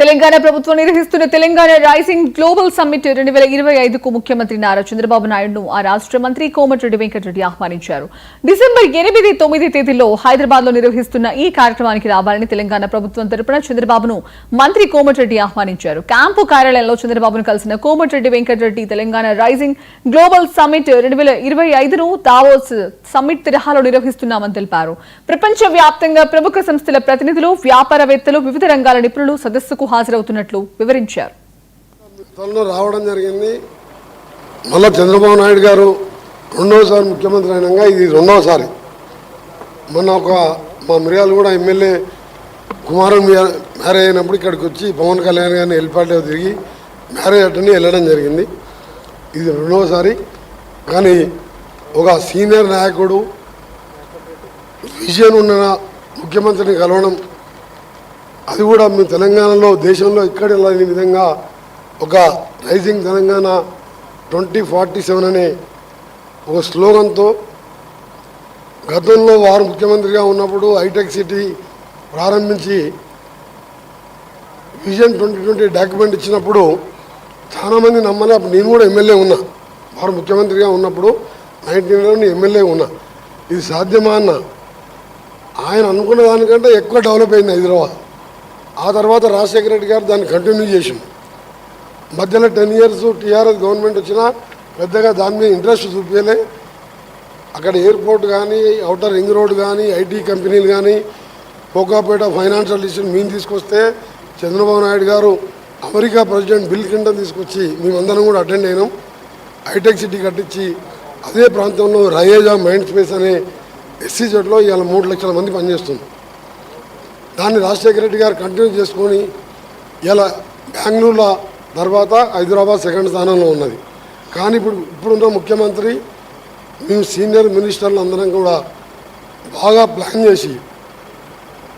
తెలంగాణ ప్రభుత్వం నిర్వహిస్తున్న Telangana Rising Global summit 2025కు ముఖ్యమంత్రి నారా చంద్రబాబు నాయుడును ఆ రాష్ట్ర మంత్రి కోమటిరెడ్డి వెంకటరెడ్డి ఆహ్వానించారు. డిసెంబర్ 8, 9 తేదీల్లో హైదరాబాద్ లో నిర్వహిస్తున్న ఈ కార్యక్రమానికి రావాలని తెలంగాణ ప్రభుత్వం తరపున చంద్రబాబును మంత్రి కోమటిరెడ్డి ఆహ్వానించారు. క్యాంపు కార్యాలయంలో చంద్రబాబును కలిసిన Komatireddy Venkatareddy Telangana Rising Global Summit 2025ను దావోస్ సమ్మిట్ తరహాలో నిర్వహిస్తున్నామని తెలిపారు. ప్రపంచ వ్యాప్తంగా ప్రముఖ సంస్థల ప్రతినిధులు, వ్యాపారవేత్తలు, వివిధ రంగాల నిపుణులు సదస్సుకు హాజరవుతున్నట్లు వివరించారు. రావడం జరిగింది. మళ్ళా చంద్రబాబు నాయుడు గారు రెండవసారి ముఖ్యమంత్రి అయినాక ఇది రెండవసారి. మొన్న మా మిర్యాలు కూడా ఎమ్మెల్యే కుమారం మ్యారేజ్ అయినప్పుడు ఇక్కడికి వచ్చి పవన్ కళ్యాణ్ గారిని హెలిప్యాడ్లో తిరిగి మ్యారేజ్ అటెండ్ వెళ్ళడం జరిగింది. ఇది రెండవసారి. కానీ ఒక సీనియర్ నాయకుడు విజన్ ఉన్న ముఖ్యమంత్రిని కలవడం, అది కూడా మీ తెలంగాణలో దేశంలో ఇక్కడ లేని విధంగా ఒక రైజింగ్ తెలంగాణ 2047 అనే ఒక స్లోగన్తో గతంలో వారు ముఖ్యమంత్రిగా ఉన్నప్పుడు హైటెక్ సిటీ ప్రారంభించి విజన్ 2020 డాక్యుమెంట్ ఇచ్చినప్పుడు చాలామంది నమ్మలే. అప్పుడు నేను కూడా ఎమ్మెల్యే ఉన్నా, వారు ముఖ్యమంత్రిగా ఉన్నప్పుడు 19లో ఎమ్మెల్యే ఉన్నా. ఇది సాధ్యమా అన్న, ఆయన అనుకున్న దానికంటే ఎక్కువ డెవలప్ అయింది హైదరాబాద్. ఆ తర్వాత రాజశేఖర రెడ్డి గారు దాన్ని కంటిన్యూ చేసింది. మధ్యలో 10 years టీఆర్ఎస్ గవర్నమెంట్ వచ్చినా పెద్దగా దాని మీద ఇంట్రెస్ట్ చూపించలే. అక్కడ ఎయిర్పోర్ట్ కానీ, అవుటర్ రింగ్ రోడ్ కానీ, ఐటీ కంపెనీలు కానీ, కోకాపేట ఫైనాన్షియల్ ఇష్యూ మేము తీసుకొస్తే చంద్రబాబు నాయుడు గారు అమెరికా ప్రెసిడెంట్ బిల్ క్లింటన్ తీసుకొచ్చి మేమందరం కూడా అటెండ్ అయినాం. హైటెక్ సిటీ కట్టించి అదే ప్రాంతంలో రయేజా మైండ్ స్పేస్ అనే SEZలో ఇవాళ 3 లక్షల మంది పనిచేస్తుంది. దాన్ని రాజశేఖర రెడ్డి గారు కంటిన్యూ చేసుకొని ఇలా బెంగళూరులో తర్వాత హైదరాబాద్ సెకండ్ స్థానంలో ఉన్నది. కానీ ఇప్పుడున్న ముఖ్యమంత్రి మేము సీనియర్ మినిస్టర్లు అందరం కూడా బాగా ప్లాన్ చేసి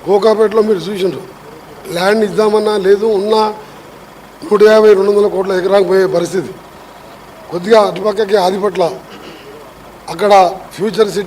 కోకాపేటలో మీరు చూసిండ్రు, ల్యాండ్ ఇద్దామన్నా లేదు, ఉన్న 150-200 కోట్ల ఎకరాకు పోయే పరిస్థితి. కొద్దిగా అటుపక్కకి ఆదిపట్ల అక్కడ ఫ్యూచర్ సిటీ